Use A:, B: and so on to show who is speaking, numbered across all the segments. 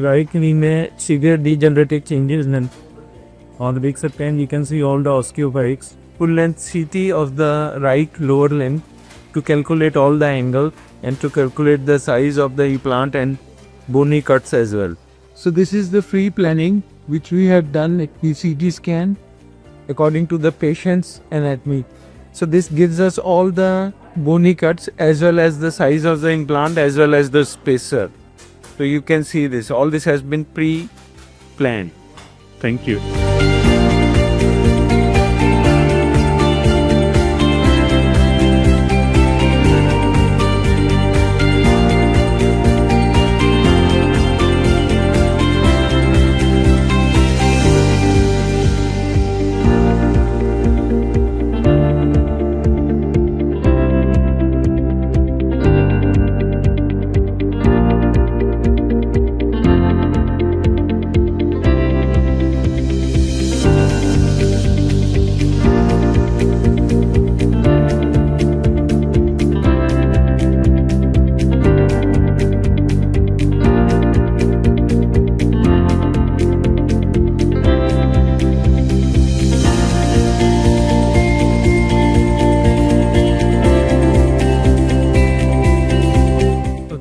A: right knee में severe degenerative changes and on the big scan you can see all the osteoporosis. Full length CT of the right lower limb to calculate all the angle and to calculate the size of the implant and bony cuts as well. So this is the free planning which we have done at the CT scan according to the patient's anatomy. So this gives us all the bony cuts as well as the size of the implant as well as the spacer. So you can see this, all this has been pre-planned. Thank you.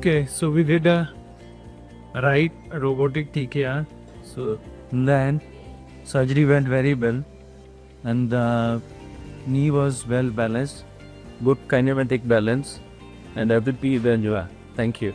A: Okay, so we did a right robotic TKR. So then surgery went very well and the knee was well balanced, good kinematic balance and everything is enjoy. Thank you.